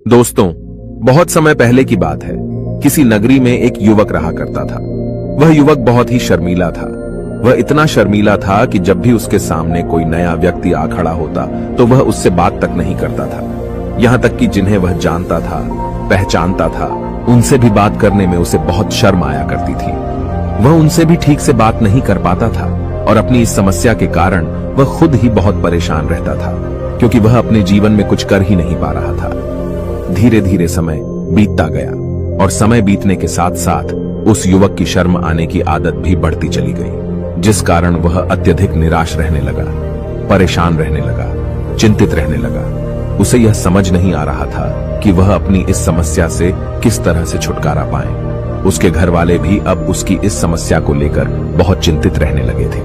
दोस्तों, बहुत समय पहले की बात है। किसी नगरी में एक युवक रहा करता था। वह युवक बहुत ही शर्मीला था। वह इतना शर्मीला था कि जब भी उसके सामने कोई नया व्यक्ति आ खड़ा होता तो वह उससे बात तक नहीं करता था। यहाँ तक कि जिन्हें वह जानता था, पहचानता था, उनसे भी बात करने में उसे बहुत शर्म आया करती थी। वह उनसे भी ठीक से बात नहीं कर पाता था और अपनी इस समस्या के कारण वह खुद ही बहुत परेशान रहता था, क्योंकि वह अपने जीवन में कुछ कर ही नहीं पा रहा था। धीरे धीरे समय बीतता गया और समय बीतने के साथ साथ उस युवक की शर्म आने की आदत भी बढ़ती चली गई, जिस कारण वह अत्यधिक निराश रहने लगा, परेशान रहने लगा, चिंतित रहने लगा। उसे यह समझ नहीं आ रहा था कि वह अपनी इस समस्या से किस तरह से छुटकारा पाए। उसके घर वाले भी अब उसकी इस समस्या को लेकर बहुत चिंतित रहने लगे थे।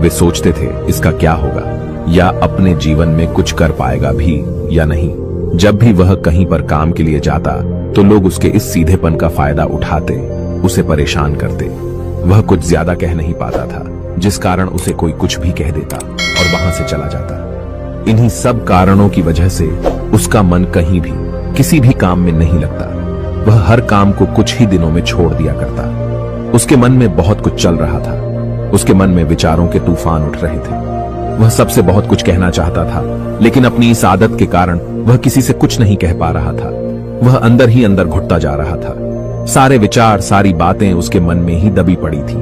वे सोचते थे इसका क्या होगा, या अपने जीवन में कुछ कर पाएगा भी या नहीं। जब भी वह कहीं पर काम के लिए जाता तो लोग उसके इस सीधेपन का फायदा उठाते, उसे परेशान करते। वह कुछ ज्यादा कह नहीं पाता था, जिस कारण उसे कोई कुछ भी कह देता और वहां से चला जाता। इन्हीं सब कारणों की वजह से उसका मन कहीं भी किसी भी काम में नहीं लगता। वह हर काम को कुछ ही दिनों में छोड़ दिया करता। उसके मन में बहुत कुछ चल रहा था। उसके मन में विचारों के तूफान उठ रहे थे। वह सबसे बहुत कुछ कहना चाहता था, लेकिन अपनी इस आदत के कारण वह किसी से कुछ नहीं कह पा रहा था। वह अंदर ही अंदर घुटता जा रहा था। सारे विचार, सारी बातें उसके मन में ही दबी पड़ी थी,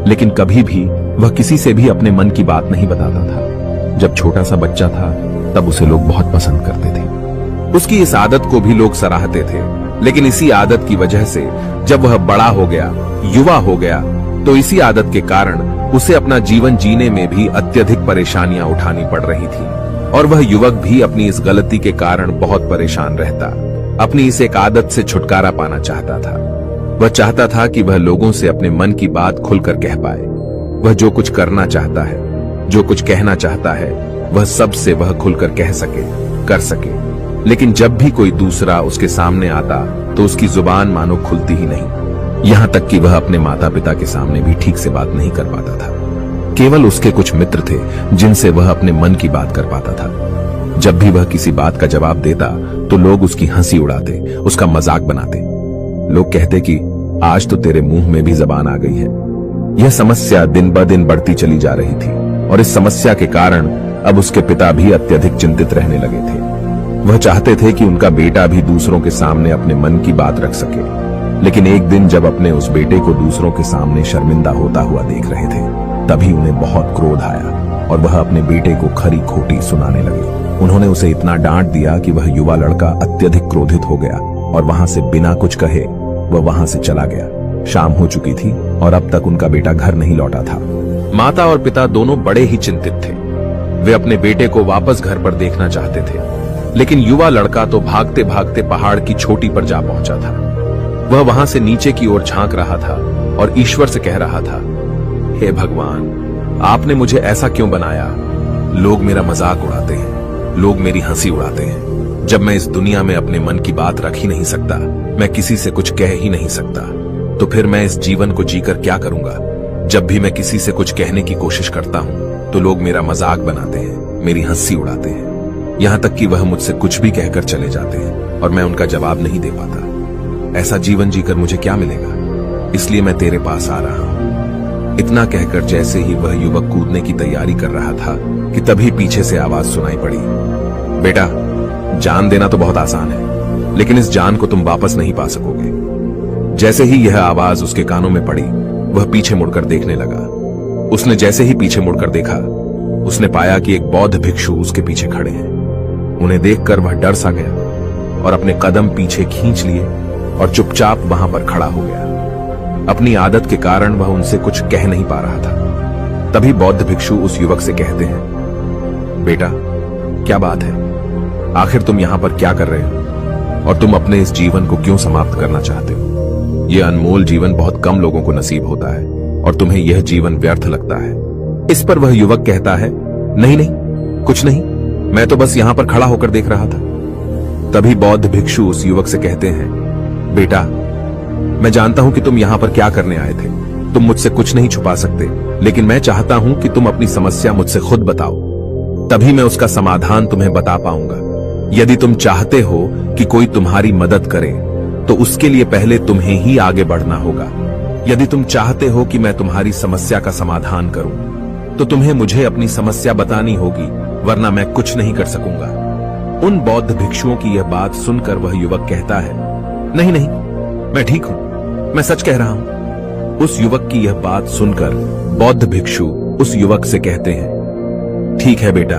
लेकिन कभी भी वह किसी से भी अपने मन की बात नहीं बताता था। जब छोटा सा बच्चा था तब उसे लोग बहुत पसंद करते थे। उसकी इस आदत को भी लोग सराहते थे, लेकिन इसी आदत की वजह से जब वह बड़ा हो गया, युवा हो गया, तो इसी आदत के कारण उसे अपना जीवन जीने में भी अत्यधिक परेशानियां उठानी पड़ रही थी। और वह युवक भी अपनी इस गलती के कारण बहुत परेशान रहता। अपनी इस एक आदत से छुटकारा पाना चाहता था। वह चाहता था कि वह लोगों से अपने मन की बात खुलकर कह पाए। वह जो कुछ करना चाहता है, जो कुछ कहना चाहता है, वह सबसे वह खुलकर कह सके, कर सके। लेकिन जब भी कोई दूसरा उसके सामने आता तो उसकी जुबान मानो खुलती ही नहीं। यहाँ तक कि वह अपने माता पिता के सामने भी ठीक से बात नहीं कर पाता था। केवल उसके कुछ मित्र थे जिनसे वह अपने मन की बात कर पाता था। जब भी वह किसी बात का जवाब देता तो लोग उसकी हंसी उड़ाते, उसका मजाक बनाते। लोग कहते कि आज तो तेरे मुंह में भी जबान आ गई है। यह समस्या दिन ब दिन बढ़ती चली जा रही थी और इस समस्या के कारण अब उसके पिता भी अत्यधिक चिंतित रहने लगे थे। वह चाहते थे कि उनका बेटा भी दूसरों के सामने अपने मन की बात रख सके, लेकिन एक दिन जब अपने उस बेटे को दूसरों के सामने शर्मिंदा होता हुआ देख रहे थे, तभी उन्हें बहुत क्रोध आया और वह अपने बेटे को खरी खोटी सुनाने लगे। उन्होंने उसे इतना डांट दिया कि वह युवा लड़का अत्यधिक क्रोधित हो गया और वहां से बिना कुछ कहे वह वहां से चला गया। शाम हो चुकी थी और अब तक उनका बेटा घर नहीं लौटा था। माता और पिता दोनों बड़े ही चिंतित थे। वे अपने बेटे को वापस घर पर देखना चाहते थे, लेकिन युवा लड़का तो भागते भागते पहाड़ की चोटी पर जा पहुंचा था। वह वहां से नीचे की ओर झांक रहा था और ईश्वर से कह रहा था, हे भगवान, आपने मुझे ऐसा क्यों बनाया? लोग मेरा मजाक उड़ाते हैं, लोग मेरी हंसी उड़ाते हैं। जब मैं इस दुनिया में अपने मन की बात रख ही नहीं सकता, मैं किसी से कुछ कह ही नहीं सकता, तो फिर मैं इस जीवन को जीकर क्या करूंगा? जब भी मैं किसी से कुछ कहने की कोशिश करता हूं तो लोग मेरा मजाक बनाते हैं, मेरी हंसी उड़ाते हैं। यहां तक कि वह मुझसे कुछ भी कहकर चले जाते हैं और मैं उनका जवाब नहीं दे पाता। ऐसा जीवन जीकर मुझे क्या मिलेगा? इसलिए मैं तेरे पास आ रहा हूं। इतना कहकर जैसे ही वह युवक कूदने की तैयारी कर रहा था कि तभी पीछे से आवाज सुनाई पड़ी, बेटा, जान देना तो बहुत आसान है, लेकिन इस जान को तुम वापस नहीं पा सकोगे। जैसे ही यह आवाज उसके कानों में पड़ी, वह पीछे मुड़कर देखने लगा। उसने जैसे ही पीछे मुड़कर देखा, उसने पाया कि एक बौद्ध भिक्षु उसके पीछे खड़े हैं। उन्हें देखकर वह डर सा गया और अपने कदम पीछे खींच लिए और चुपचाप वहां पर खड़ा हो गया। अपनी आदत के कारण वह उनसे कुछ कह नहीं पा रहा था। तभी बौद्ध भिक्षु उस युवक से कहते हैं, बेटा, क्या बात है? आखिर तुम यहां पर क्या कर रहे हो और तुम अपने इस जीवन को क्यों समाप्त करना चाहते हो? यह अनमोल जीवन बहुत कम लोगों को नसीब होता है और तुम्हें यह जीवन व्यर्थ लगता है। इस पर वह युवक कहता है, नहीं नहीं, कुछ नहीं, मैं तो बस यहां पर खड़ा होकर देख रहा था। तभी बौद्ध भिक्षु उस युवक से कहते हैं, बेटा, मैं जानता हूं कि तुम यहां पर क्या करने आए थे। तुम मुझसे कुछ नहीं छुपा सकते, लेकिन मैं चाहता हूं कि तुम अपनी समस्या मुझसे खुद बताओ, तभी मैं उसका समाधान तुम्हें बता पाऊंगा। यदि तुम चाहते हो कि कोई तुम्हारी मदद करे तो उसके लिए पहले तुम्हें ही आगे बढ़ना होगा। यदि तुम चाहते हो कि मैं तुम्हारी समस्या का समाधान करूं तो तुम्हें मुझे अपनी समस्या बतानी होगी, वरना मैं कुछ नहीं कर सकूंगा। उन बौद्ध भिक्षुओं की यह बात सुनकर वह युवक कहता है, नहीं नहीं, मैं ठीक हूं, मैं सच कह रहा हूं। उस युवक की यह बात सुनकर बौद्ध भिक्षु उस युवक से कहते हैं, ठीक है बेटा,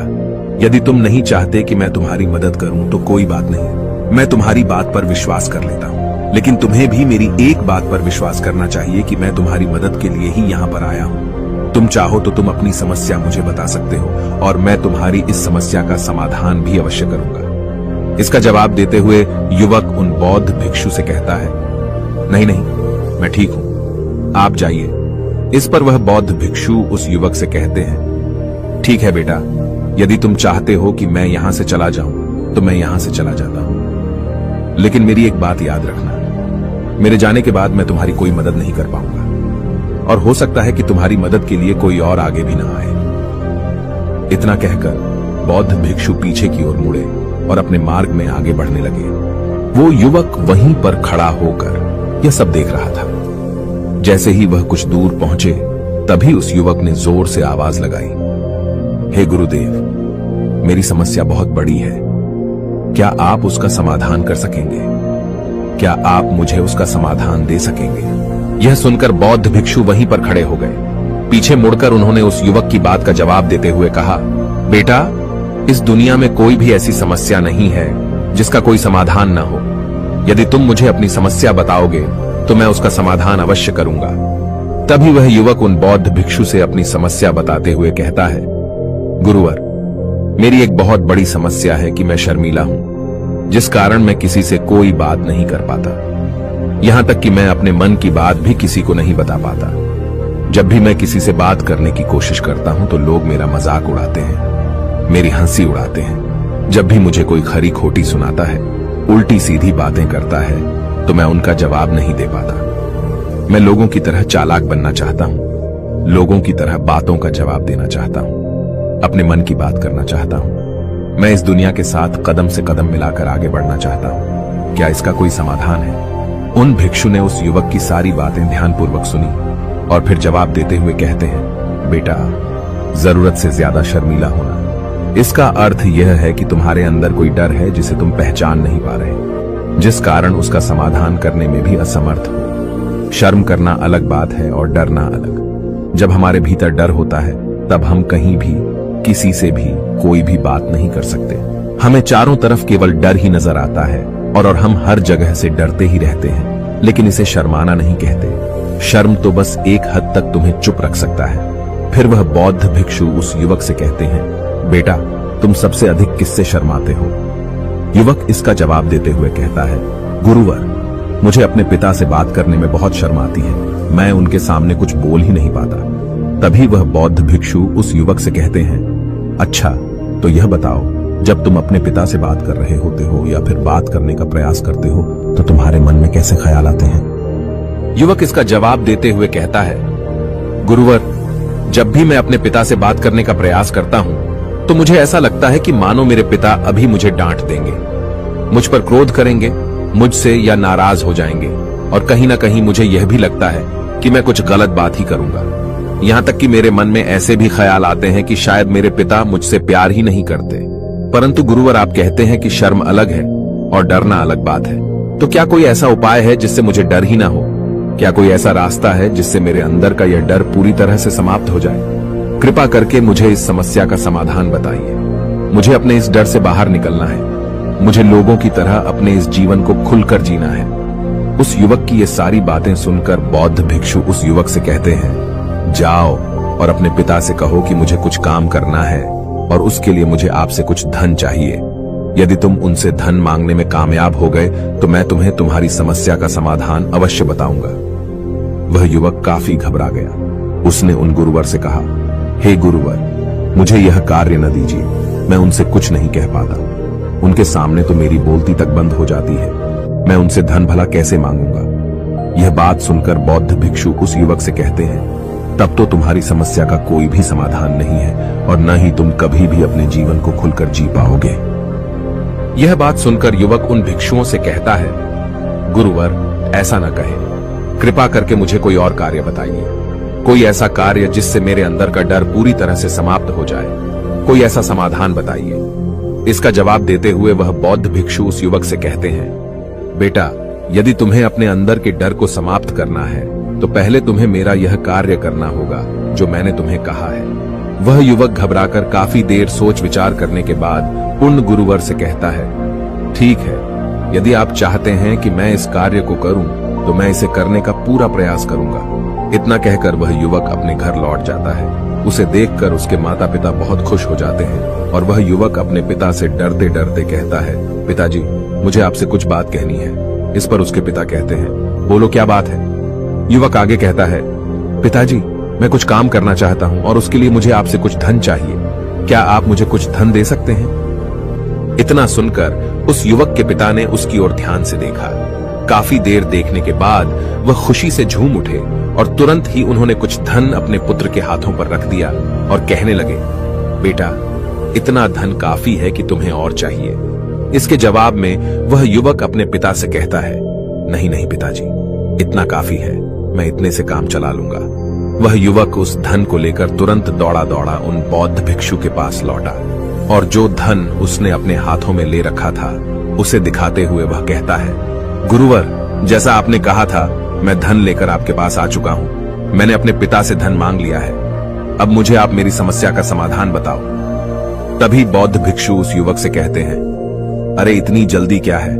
यदि तुम नहीं चाहते कि मैं तुम्हारी मदद करूं तो कोई बात नहीं, मैं तुम्हारी बात पर विश्वास कर लेता हूं। लेकिन तुम्हें भी मेरी एक बात पर विश्वास करना चाहिए कि मैं तुम्हारी मदद के लिए ही यहां पर आया हूं। तुम चाहो तो तुम अपनी समस्या मुझे बता सकते हो और मैं तुम्हारी इस समस्या का समाधान भी अवश्य करूंगा। इसका जवाब देते हुए युवक उन बौद्ध भिक्षु से कहता है, नहीं नहीं, मैं ठीक हूं, आप जाइए। इस पर वह बौद्ध भिक्षु उस युवक से कहते हैं, ठीक है बेटा, यदि तुम चाहते हो कि मैं यहां से चला जाऊं तो मैं यहां से चला जाता हूं, लेकिन मेरी एक बात याद रखना, मेरे जाने के बाद मैं तुम्हारी कोई मदद नहीं कर पाऊंगा और हो सकता है कि तुम्हारी मदद के लिए कोई और आगे भी ना आए। इतना कहकर बौद्ध भिक्षु पीछे की ओर मुड़े और अपने मार्ग में आगे बढ़ने लगे। वो युवक वहीं पर खड़ा होकर यह सब देख रहा था। जैसे ही वह कुछ दूर पहुंचे तभी उस युवक ने जोर से आवाज लगाई, हे गुरुदेव, मेरी समस्या बहुत बड़ी है, क्या आप उसका समाधान कर सकेंगे? क्या आप मुझे उसका समाधान दे सकेंगे? यह सुनकर बौद्ध भिक्षु वहीं पर खड़े हो गए। पीछे मुड़कर उन्होंने उस युवक की बात का जवाब देते हुए कहा, बेटा, इस दुनिया में कोई भी ऐसी समस्या नहीं है जिसका कोई समाधान न हो। यदि तुम मुझे अपनी समस्या बताओगे तो मैं उसका समाधान अवश्य करूंगा। तभी वह युवक उन बौद्ध भिक्षु से अपनी समस्या बताते हुए कहता है, गुरुवर, मेरी एक बहुत बड़ी समस्या है कि मैं शर्मीला हूं, जिस कारण मैं किसी से कोई बात नहीं कर पाता। यहां तक कि मैं अपने मन की बात भी किसी को नहीं बता पाता। जब भी मैं किसी से बात करने की कोशिश करता हूं तो लोग मेरा मजाक उड़ाते हैं, मेरी हंसी उड़ाते हैं। जब भी मुझे कोई खरी खोटी सुनाता है, उल्टी सीधी बातें करता है तो मैं उनका जवाब नहीं दे पाता। मैं लोगों की तरह चालाक बनना चाहता हूं, लोगों की तरह बातों का जवाब देना चाहता हूं, अपने मन की बात करना चाहता हूं। मैं इस दुनिया के साथ कदम से कदम मिलाकर आगे बढ़ना चाहता हूं। क्या इसका कोई समाधान है? उन भिक्षु ने उस युवक की सारी बातें ध्यानपूर्वक सुनी और फिर जवाब देते हुए कहते हैं, बेटा, जरूरत से ज्यादा शर्मीला होना, इसका अर्थ यह है कि तुम्हारे अंदर कोई डर है जिसे तुम पहचान नहीं पा रहे, जिस कारण उसका समाधान करने में भी असमर्थ हो। शर्म करना अलग बात है और डरना अलग। जब हमारे भीतर डर होता है तब हम कहीं भी किसी से भी कोई भी बात नहीं कर सकते। हमें चारों तरफ केवल डर ही नजर आता है और हम हर जगह से डरते ही रहते हैं, लेकिन इसे शर्माना नहीं कहते। शर्म तो बस एक हद तक तुम्हें चुप रख सकता है। फिर वह बौद्ध भिक्षु उस युवक से कहते हैं, बेटा, तुम सबसे अधिक किससे शर्माते हो? युवक इसका जवाब देते हुए कहता है, गुरुवर, मुझे अपने पिता से बात करने में बहुत शर्म आती है, मैं उनके सामने कुछ बोल ही नहीं पाता। तभी वह बौद्ध भिक्षु उस युवक से कहते हैं, अच्छा, तो यह बताओ, जब तुम अपने पिता से बात कर रहे होते हो या फिर बात करने का प्रयास करते हो तो तुम्हारे मन में कैसे ख्याल आते हैं? युवक इसका जवाब देते हुए कहता है, गुरुवर, जब भी मैं अपने पिता से बात करने का प्रयास करता हूं तो मुझे ऐसा लगता है कि मानो मेरे पिता अभी मुझे डांट देंगे, मुझ पर क्रोध करेंगे, मुझसे या नाराज हो जाएंगे, और कहीं ना कहीं मुझे यह भी लगता है कि मैं कुछ गलत बात ही करूंगा। यहां तक कि मेरे मन में ऐसे भी ख्याल आते हैं कि शायद मेरे पिता मुझसे प्यार ही नहीं करते। परंतु गुरुवर, आप कहते हैं कि शर्म अलग है और डरना अलग बात है, तो क्या कोई ऐसा उपाय है जिससे मुझे डर ही ना हो? क्या कोई ऐसा रास्ता है जिससे मेरे अंदर का यह डर पूरी तरह से समाप्त हो जाए? कृपा करके मुझे इस समस्या का समाधान बताइए। मुझे अपने इस डर से बाहर निकलना है। मुझे लोगों की तरह अपने इस जीवन को खुलकर जीना है। उस युवक की ये सारी बातें सुनकर बौद्ध भिक्षु उस युवक से कहते हैं, जाओ और अपने पिता से कहो कि मुझे कुछ काम करना है और उसके लिए मुझे आपसे कुछ धन चाहिए। यदि तुम उनसे धन मांगने में कामयाब हो गए तो मैं तुम्हें तुम्हारी समस्या का समाधान अवश्य बताऊंगा। वह युवक काफी घबरा गया। उसने उन गुरुवर से कहा, हे गुरुवर, मुझे यह कार्य न दीजिए, मैं उनसे कुछ नहीं कह पाता। उनके सामने तो मेरी बोलती तक बंद हो जाती है, मैं उनसे धन भला कैसे मांगूंगा? यह बात सुनकर बौद्ध भिक्षु उस युवक से कहते हैं, तब तो तुम्हारी समस्या का कोई भी समाधान नहीं है और न ही तुम कभी भी अपने जीवन को खुलकर जी पाओगे। यह बात सुनकर युवक उन भिक्षुओं से कहता है, गुरुवर, ऐसा न कहे, कृपा करके मुझे कोई और कार्य बताइए, कोई ऐसा कार्य जिससे मेरे अंदर का डर पूरी तरह से समाप्त हो जाए, कोई ऐसा समाधान बताइए। इसका जवाब देते हुए वह बौद्ध भिक्षु उस युवक से कहते हैं, बेटा, यदि तुम्हें अपने अंदर के डर को समाप्त करना है तो पहले तुम्हें मेरा यह कार्य करना होगा जो मैंने तुम्हें कहा है। वह युवक घबराकर काफी देर सोच विचार करने के बाद उन गुरुवर से कहता है, ठीक है, यदि आप चाहते हैं कि मैं इस कार्य को करूं तो मैं इसे करने का पूरा प्रयास करूंगा। इतना कहकर वह युवक अपने घर लौट जाता है। उसे देखकर उसके माता पिता बहुत खुश हो जाते हैं और वह युवक अपने पिता से डरते डरते कहता है, पिताजी, मुझे आपसे कुछ बात कहनी है। इस पर उसके पिता कहते हैं, बोलो, क्या बात है? युवक आगे कहता है, पिताजी, मैं कुछ काम करना चाहता हूं और उसके लिए मुझे आपसे कुछ धन चाहिए। क्या आप मुझे कुछ धन दे सकते हैं? इतना सुनकर उस युवक के पिता ने उसकी ओर ध्यान से देखा। काफी देर देखने के बाद वह खुशी से झूम उठे और तुरंत ही उन्होंने कुछ धन अपने पुत्र के हाथों पर रख दिया और कहने लगे, बेटा, इतना धन काफी है कि तुम्हें और चाहिए। इसके जवाब में वह युवक अपने पिता से कहता है, नहीं नहीं पिताजी, इतना काफी है, मैं इतने से काम चला लूंगा। वह युवक उस धन को लेकर तुरंत दौड़ा दौड़ा उन बौद्ध भिक्षु के पास लौटा और जो धन उसने अपने हाथों में ले रखा था उसे दिखाते हुए वह कहता है, गुरुवर, जैसा आपने कहा था, मैं धन लेकर आपके पास आ चुका हूं। मैंने अपने पिता से धन मांग लिया है। अब मुझे आप मेरी समस्या का समाधान बताओ। तभी बौद्ध भिक्षु उस युवक से कहते हैं, अरे इतनी जल्दी क्या है,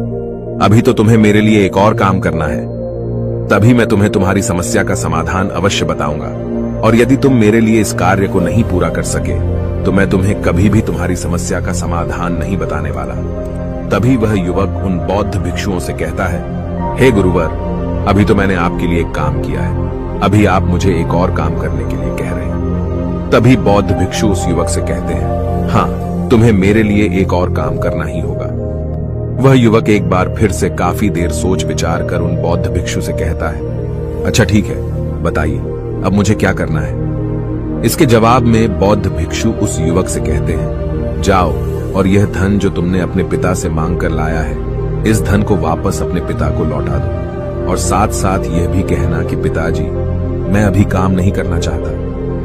अभी तो तुम्हें मेरे लिए एक और काम करना है, तभी मैं तुम्हें तुम्हारी समस्या का समाधान अवश्य बताऊंगा। और यदि तुम मेरे लिए इस कार्य को नहीं पूरा कर सके तो मैं तुम्हें कभी भी तुम्हारी समस्या का समाधान नहीं बताने वाला। तभी वह युवक उन बौद्ध भिक्षुओं से कहता है, हे गुरुवर, अभी तो मैंने आपके लिए एक काम किया है, अभी आप मुझे एक और काम करने के लिए कह रहे हैं। तभी बौद्ध भिक्षु उस युवक से कहते हैं, हाँ, तुम्हें मेरे लिए एक और काम करना ही होगा। वह युवक एक बार फिर से काफी देर सोच विचार कर उन बौद्ध भिक्षु से कहता है, अच्छा ठीक है, बताइए, अब मुझे क्या करना है? इसके जवाब में बौद्ध भिक्षु उस युवक से कहते हैं, जाओ और यह धन जो तुमने अपने पिता से मांग कर लाया है, इस धन को वापस अपने पिता को लौटा दो और साथ साथ यह भी कहना कि पिताजी, मैं अभी काम नहीं करना चाहता,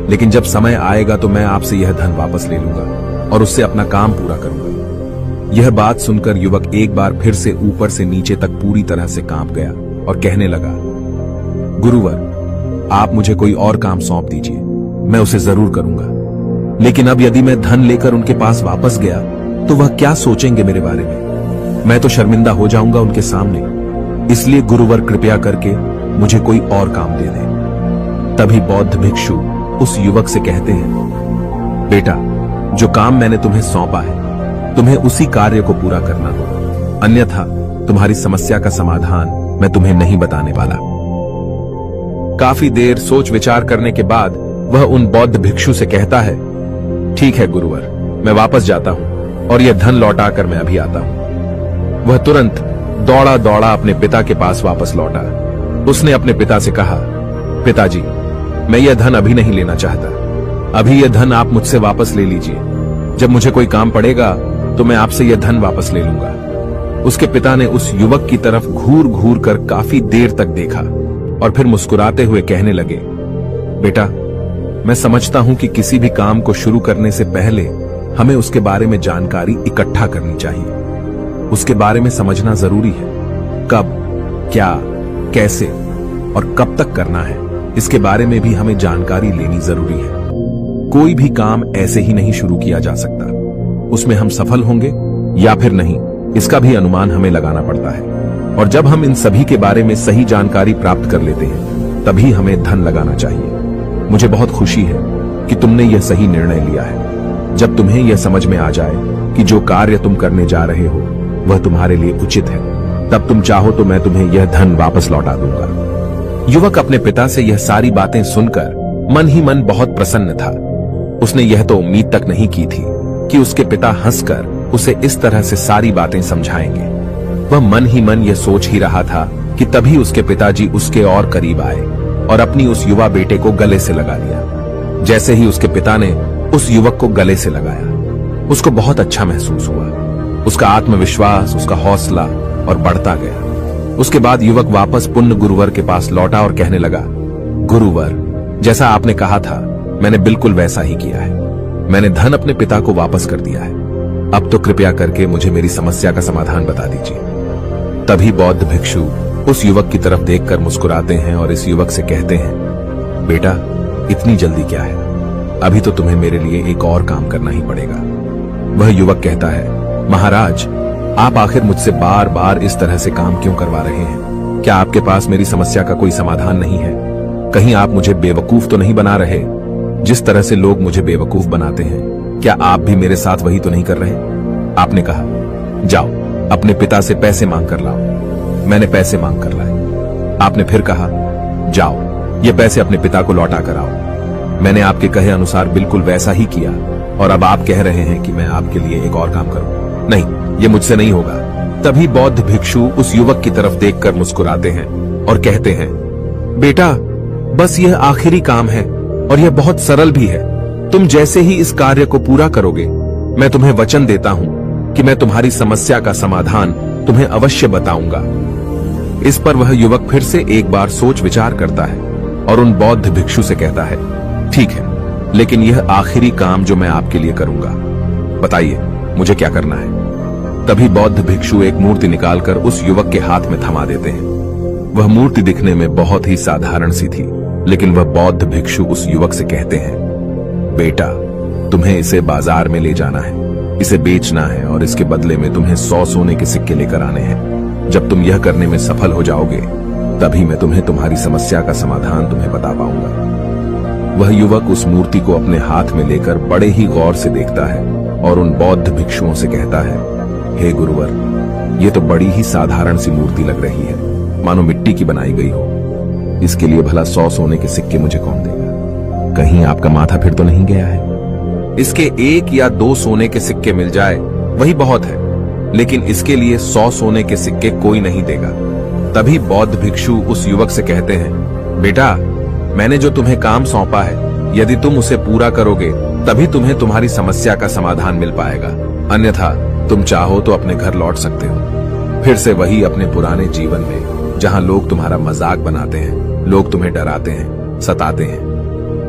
लेकिन जब समय आएगा तो मैं आपसे यह धन वापस ले लूंगा और उससे अपना काम पूरा करूंगा। यह बात सुनकर युवक एक बार फिर से ऊपर से नीचे तक पूरी तरह से कांप गया और कहने लगा, गुरुवर, आप मुझे कोई और काम सौंप दीजिए, मैं उसे जरूर करूंगा। लेकिन अब यदि मैं धन लेकर उनके पास वापस गया तो वह क्या सोचेंगे मेरे बारे में? मैं तो शर्मिंदा हो जाऊंगा उनके सामने। इसलिए गुरुवर, कृपया करके मुझे कोई और काम दे दें। तभी बौद्ध भिक्षु उस युवक से कहते हैं, बेटा, जो काम मैंने तुम्हें सौंपा है, तुम्हें उसी कार्य को पूरा करना होगा, अन्यथा तुम्हारी समस्या का समाधान मैं तुम्हें नहीं बताने वाला। काफी देर सोच विचार करने के बाद वह उन बौद्ध भिक्षु से कहता है, ठीक है गुरुवर, मैं वापस जाता हूं और यह धन लौटाकर मैं अभी आता हूं। वह तुरंत दौड़ा दौड़ा अपने पिता के पास वापस लौटा। उसने अपने पिता से कहा, पिताजी, मैं यह धन अभी नहीं लेना चाहता, अभी यह धन आप मुझसे वापस ले लीजिए। जब मुझे कोई काम पड़ेगा तो मैं आपसे यह धन वापस ले लूंगा। उसके पिता ने उस युवक की तरफ घूर घूर कर काफी देर तक देखा और फिर मुस्कुराते हुए कहने लगे, बेटा, मैं समझता हूं कि किसी भी काम को शुरू करने से पहले हमें उसके बारे में जानकारी इकट्ठा करनी चाहिए। उसके बारे में समझना जरूरी है। कब, क्या, कैसे और कब तक करना है, इसके बारे में भी हमें जानकारी लेनी जरूरी है। कोई भी काम ऐसे ही नहीं शुरू किया जा सकता। उसमें हम सफल होंगे या फिर नहीं, इसका भी अनुमान हमें लगाना पड़ता है। और जब हम इन सभी के बारे में सही जानकारी प्राप्त कर लेते हैं, तभी हमें धन लगाना चाहिए। मुझे बहुत खुशी है कि तुमने यह सही निर्णय लिया है। जब तुम्हें यह समझ में आ जाए कि जो कार्य तुम करने जा रहे हो वह तुम्हारे लिए उचित है, तब तुम चाहो तो मैं तुम्हें यह धन वापस लौटा दूंगा। युवक अपने पिता से यह सारी बातें सुनकर मन ही मन बहुत प्रसन्न था। उसने यह तो उम्मीद तक नहीं की थी कि उसके पिता हंसकर उसे इस तरह से सारी बातें समझाएंगे। वह मन ही मन यह सोच ही रहा था कि तभी उसके पिताजी उसके और करीब आए और अपनी उस युवा बेटे को गले से लगा लिया। जैसे ही उसके पिता ने उस युवक को गले से लगाया, उसको बहुत अच्छा महसूस हुआ। उसका आत्मविश्वास, उसका हौसला और बढ़ता गया। उसके बाद युवक वापस पुण्य गुरुवर के पास लौटा और कहने लगा, गुरुवर, जैसा आपने कहा था मैंने बिल्कुल वैसा ही किया है। मैंने धन अपने पिता को वापस कर दिया है। अब तो कृपया करके मुझे मेरी समस्या का समाधान बता दीजिए। तभी बौद्ध भिक्षु उस युवक की तरफ देखकर मुस्कुराते हैं और इस युवक से कहते हैं, बेटा, इतनी जल्दी क्या है? अभी तो तुम्हें मेरे लिए एक और काम करना ही पड़ेगा। वह युवक कहता है, महाराज, आप आखिर मुझसे बार बार इस तरह से काम क्यों करवा रहे हैं? क्या आपके पास मेरी समस्या का कोई समाधान नहीं है? कहीं आप मुझे बेवकूफ तो नहीं बना रहे? जिस तरह से लोग मुझे बेवकूफ बनाते हैं, क्या आप भी मेरे साथ वही तो नहीं कर रहे? आपने कहा, जाओ अपने पिता से पैसे मांग कर लाओ। मैंने पैसे मांग कर लाए। आपने फिर कहा, जाओ ये पैसे अपने पिता को लौटा कर आओ। मैंने आपके कहे अनुसार बिल्कुल वैसा ही किया और अब आप कह रहे हैं कि मैं आपके लिए एक और काम करूं। नहीं, ये मुझसे नहीं होगा। तभी बौद्ध भिक्षु उस युवक की तरफ देखकर मुस्कुराते हैं और कहते हैं, बेटा, बस यह आखिरी काम है और यह बहुत सरल भी है। तुम जैसे ही इस कार्य को पूरा करोगे, मैं तुम्हें वचन देता हूं कि मैं तुम्हारी समस्या का समाधान तुम्हें अवश्य बताऊंगा। इस पर वह युवक फिर से एक बार सोच विचार करता है और उन बौद्ध भिक्षु से कहता है, ठीक है, लेकिन यह आखिरी काम जो मैं आपके लिए करूंगा, बताइए मुझे क्या करना है? तभी बौद्ध भिक्षु एक मूर्ति निकालकर उस युवक के हाथ में थमा देते हैं। वह मूर्ति दिखने में बहुत ही साधारण सी थी, लेकिन वह बौद्ध भिक्षु उस युवक से कहते हैं, बेटा, तुम्हें इसे बाजार में ले जाना है, इसे बेचना है और इसके बदले में तुम्हें 100 सोने के सिक्के लेकर आने हैं। जब तुम यह करने में सफल हो जाओगे, तभी मैं तुम्हें तुम्हारी समस्या का समाधान तुम्हें बता पाऊंगा। वह युवक उस मूर्ति को अपने हाथ में लेकर बड़े ही गौर से देखता है और उन बौद्ध भिक्षुओं से कहता है, हे गुरुवर, ये तो बड़ी ही साधारण सी मूर्ति लग रही है, मानो मिट्टी की बनाई गई हो। इसके लिए भला 100 सोने के सिक्के मुझे कौन देगा? कहीं आपका माथा फिर तो नहीं गया है? इसके 1 या 2 सोने के सिक्के मिल जाए वही बहुत है, लेकिन इसके लिए 100 सोने के सिक्के कोई नहीं देगा। तभी बौद्ध भिक्षु उस युवक से कहते हैं, बेटा, मैंने जो तुम्हें काम सौंपा है, यदि तुम उसे पूरा करोगे तभी तुम्हें तुम्हारी समस्या का समाधान मिल पाएगा, अन्यथा तुम चाहो तो अपने घर लौट सकते हो, फिर से वही अपने पुराने जीवन में, जहां लोग तुम्हारा मजाक बनाते हैं, लोग तुम्हें डराते हैं, सताते हैं।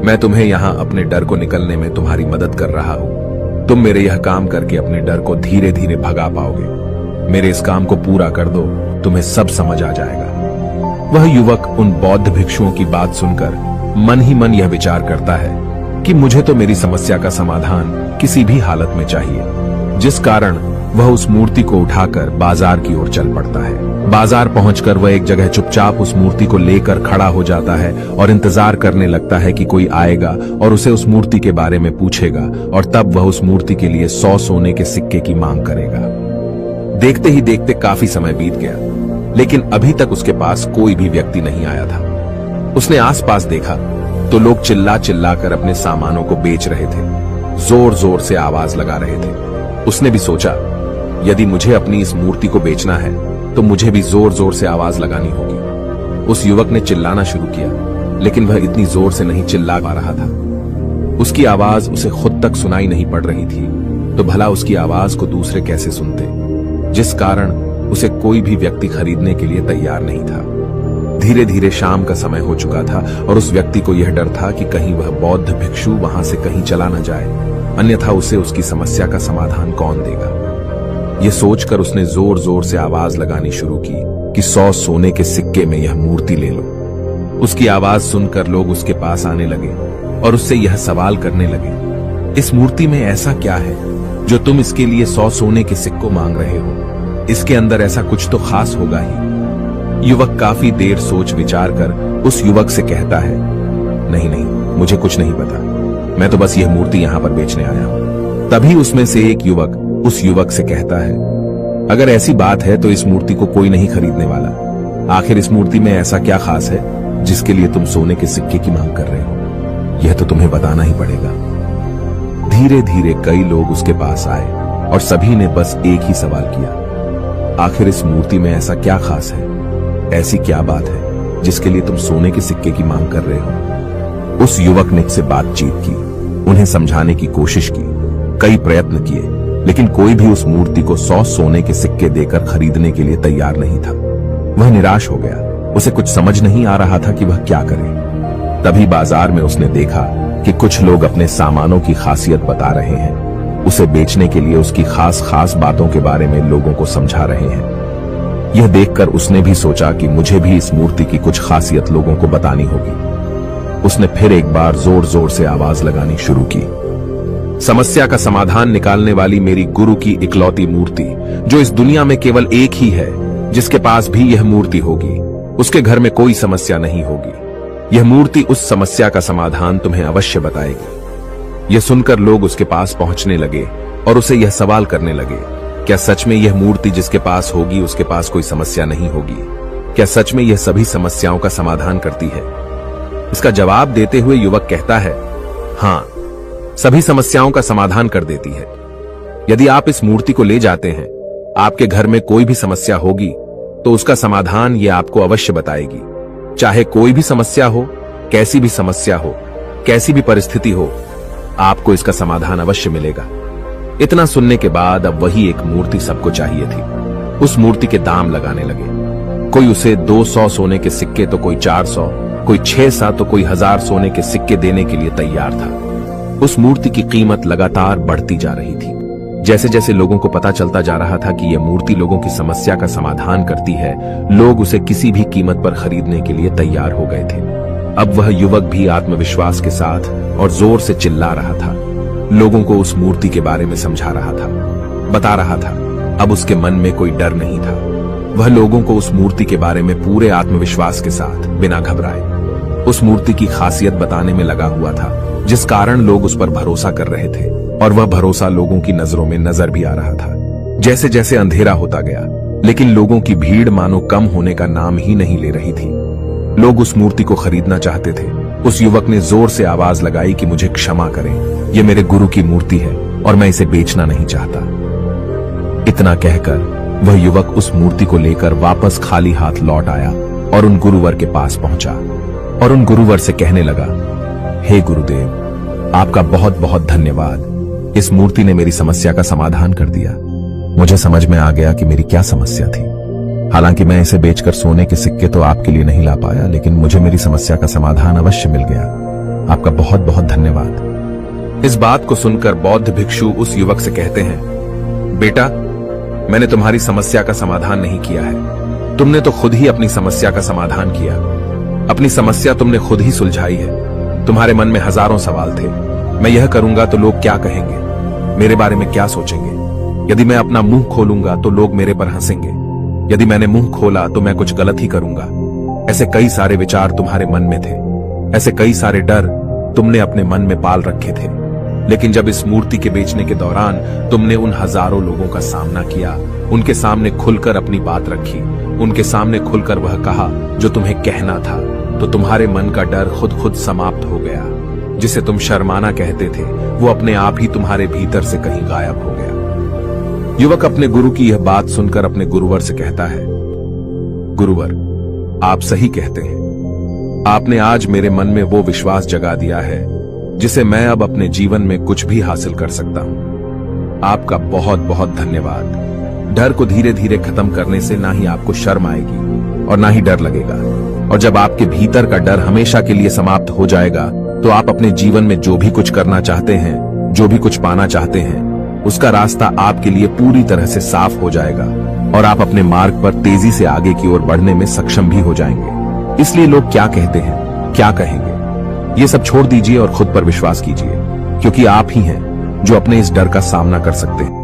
मैं तुम्हें यहाँ अपने डर को निकलने में तुम्हारी मदद कर रहा हूँ। तुम मेरे यह काम करके अपने डर को धीरे धीरे भगा पाओगे। मेरे इस काम को पूरा कर दो, तुम्हें सब समझ आ जाएगा। वह युवक उन बौद्ध भिक्षुओं की बात सुनकर मन ही मन यह विचार करता है कि मुझे तो मेरी समस्या का समाधान किसी भी हालत में चाहिए, जिस कारण वह उस मूर्ति को उठाकर बाजार की ओर चल पड़ता है। बाजार पहुंचकर वह एक जगह चुपचाप उस मूर्ति को लेकर खड़ा हो जाता है और इंतजार करने लगता है कि कोई आएगा और उसे उस मूर्ति के बारे में पूछेगा, और तब वह उस मूर्ति के लिए 100 सोने के सिक्के की मांग करेगा। देखते ही देखते काफी समय बीत गया, लेकिन अभी तक उसके पास कोई भी व्यक्ति नहीं आया था। उसने आसपास देखा तो लोग चिल्ला चिल्ला कर अपने सामानों को बेच रहे थे, जोर जोर से आवाज लगा रहे थे। उसने भी सोचा, यदि मुझे अपनी इस मूर्ति को बेचना है तो मुझे भी जोर जोर से आवाज लगानी होगी। उस युवक ने चिल्लाना शुरू किया, लेकिन वह इतनी जोर से नहीं चिल्ला पा रहा था। उसकी आवाज उसे खुद तक सुनाई नहीं पड़ रही थी, तो भला उसकी आवाज को दूसरे कैसे सुनते, जिस कारण उसे कोई भी व्यक्ति खरीदने के लिए तैयार नहीं था। धीरे धीरे शाम का समय हो चुका था और उस व्यक्ति को यह डर था कि कहीं वह बौद्ध भिक्षु वहां से कहीं चला न जाए, अन्यथा उसे उसकी समस्या का समाधान कौन देगा। यह सोचकर उसने जोर जोर से आवाज लगानी शुरू की कि 100 सोने के सिक्के में यह मूर्ति ले लो। उसकी आवाज सुनकर लोग उसके पास आने लगे और उससे यह सवाल करने लगे, इस मूर्ति में ऐसा क्या है जो तुम इसके लिए 100 सोने के सिक्कों मांग रहे हो? इसके अंदर ऐसा कुछ तो खास होगा ही। युवक काफी देर सोच विचार कर उस युवक से कहता है, नहीं नहीं, मुझे कुछ नहीं पता, मैं तो बस यह मूर्ति यहां पर बेचने आया हूं। तभी उसमें से एक युवक उस युवक से कहता है, अगर ऐसी बात है तो इस मूर्ति को कोई नहीं खरीदने वाला। आखिर इस मूर्ति में ऐसा क्या खास है जिसके लिए तुम सोने के सिक्के की मांग कर रहे हो? यह तो तुम्हें बताना ही पड़ेगा। धीरे धीरे कई लोग उसके पास आए और सभी ने बस एक ही सवाल किया, आखिर इस मूर्ति में ऐसा क्या खास है, ऐसी क्या बात है जिसके लिए तुम सोने के सिक्के की मांग कर रहे हो? उस युवक ने से बातचीत की, उन्हें समझाने की कोशिश की, कई प्रयत्न किए, लेकिन कोई भी उस मूर्ति को 100 सोने के सिक्के देकर खरीदने के लिए तैयार नहीं था। वह निराश हो गया। उसे कुछ समझ नहीं आ रहा था कि वह क्या करे। तभी बाजार में उसने देखा कि कुछ लोग अपने सामानों की खासियत बता रहे हैं, उसे बेचने के लिए उसकी खास खास बातों के बारे में लोगों को समझा रहे हैं। यह देखकर उसने भी सोचा कि मुझे भी इस मूर्ति की कुछ खासियत लोगों को बतानी होगी। उसने फिर एक बार जोर जोर से आवाज लगानी शुरू की। समस्या का समाधान निकालने वाली मेरी गुरु की इकलौती मूर्ति, जो इस दुनिया में केवल एक ही है, जिसके पास भी यह मूर्ति होगी, उसके घर में कोई समस्या नहीं होगी। यह मूर्ति उस समस्या का समाधान तुम्हें अवश्य बताएगी। यह सुनकर लोग उसके पास पहुंचने लगे और उसे यह सवाल करने लगे, क्या सच में यह मूर्ति जिसके पास होगी उसके पास कोई समस्या नहीं होगी? क्या सच में यह सभी समस्याओं का समाधान करती है? इसका जवाब देते हुए युवक कहता है, हाँ, सभी समस्याओं का समाधान कर देती है। यदि आप इस मूर्ति को ले जाते हैं, आपके घर में कोई भी समस्या होगी तो उसका समाधान ये आपको अवश्य बताएगी। चाहे कोई भी समस्या हो, कैसी भी समस्या हो, कैसी भी परिस्थिति हो, आपको इसका समाधान अवश्य मिलेगा। इतना सुनने के बाद अब वही एक मूर्ति सबको चाहिए थी। उस मूर्ति के दाम लगाने लगे। कोई उसे 200 सोने के सिक्के तो कोई 400, कोई 600 तो कोई 1000 सोने के सिक्के देने के लिए तैयार था। उस मूर्ति की कीमत लगातार बढ़ती जा रही थी। जैसे जैसे लोगों को पता चलता जा रहा था कि यह मूर्ति लोगों की समस्या का समाधान करती है, लोग उसे किसी भी कीमत पर खरीदने के लिए तैयार हो गए थे। अब वह युवक भी आत्मविश्वास के साथ और जोर से चिल्ला रहा था, लोगों को उस मूर्ति के बारे में समझा रहा था, बता रहा था। अब उसके मन में कोई डर नहीं था। वह लोगों को उस मूर्ति के बारे में पूरे आत्मविश्वास के साथ, बिना घबराए, उस मूर्ति की खासियत बताने में लगा हुआ था, जिस कारण लोग उस पर भरोसा कर रहे थे। और वह भरोसा लोगों की नजरों में नजर भी आ रहा था। जैसे जैसे अंधेरा होता गया, लेकिन लोगों की भीड़ मानो कम होने का नाम ही नहीं ले रही थी। लोग उस मूर्ति को खरीदना चाहते थे। उस युवक ने जोर से आवाज लगाई कि मुझे क्षमा करें, यह मेरे गुरु की मूर्ति है और मैं इसे बेचना नहीं चाहता। इतना कहकर वह युवक उस मूर्ति को लेकर वापस खाली हाथ लौट आया और उन गुरुवर के पास पहुंचा और उन गुरुवर से कहने लगा, हे गुरुदेव, आपका बहुत बहुत धन्यवाद। इस मूर्ति ने मेरी समस्या का समाधान कर दिया। मुझे समझ में आ गया कि मेरी क्या समस्या थी। हालांकि मैं इसे बेचकर सोने के सिक्के तो आपके लिए नहीं ला पाया, लेकिन मुझे मेरी समस्या का समाधान अवश्य मिल गया। आपका बहुत बहुत धन्यवाद। इस बात को सुनकर बौद्ध भिक्षु उस युवक से कहते हैं, बेटा, मैंने तुम्हारी समस्या का समाधान नहीं किया है, तुमने तो खुद ही अपनी समस्या का समाधान किया। अपनी समस्या तुमने खुद ही सुलझाई है। तुम्हारे मन में हजारों सवाल थे, मैं यह करूंगा तो लोग क्या कहेंगे, मेरे बारे में क्या सोचेंगे। यदि मैं अपना मुंह खोलूंगा तो लोग मेरे पर हंसेंगे। यदि मैंने मुंह खोला तो मैं कुछ गलत ही करूंगा। ऐसे कई सारे विचार तुम्हारे मन में थे, ऐसे कई सारे डर तुमने अपने मन में पाल रखे थे। लेकिन जब इस मूर्ति के बेचने के दौरान तुमने उन हजारों लोगों का सामना किया, उनके सामने खुलकर अपनी बात रखी, उनके सामने खुलकर वह कहा जो तुम्हें कहना था, तो तुम्हारे मन का डर खुद समाप्त हो गया। जिसे तुम शर्माना कहते थे, वो अपने आप ही तुम्हारे भीतर से कहीं गायब हो गया। युवक अपने गुरु की यह बात सुनकर अपने गुरुवर से कहता है, गुरुवर, आप सही कहते हैं। आपने आज मेरे मन में वो विश्वास जगा दिया है जिसे मैं अब अपने जीवन में कुछ भी हासिल कर सकता हूं। आपका बहुत बहुत धन्यवाद। डर को धीरे धीरे खत्म करने से ना ही आपको शर्म आएगी और ना ही डर लगेगा। और जब आपके भीतर का डर हमेशा के लिए समाप्त हो जाएगा, तो आप अपने जीवन में जो भी कुछ करना चाहते हैं, जो भी कुछ पाना चाहते हैं, उसका रास्ता आपके लिए पूरी तरह से साफ हो जाएगा और आप अपने मार्ग पर तेजी से आगे की ओर बढ़ने में सक्षम भी हो जाएंगे। इसलिए लोग क्या कहते हैं, क्या कहेंगे, ये सब छोड़ दीजिए और खुद पर विश्वास कीजिए, क्योंकि आप ही हैं जो अपने इस डर का सामना कर सकते हैं।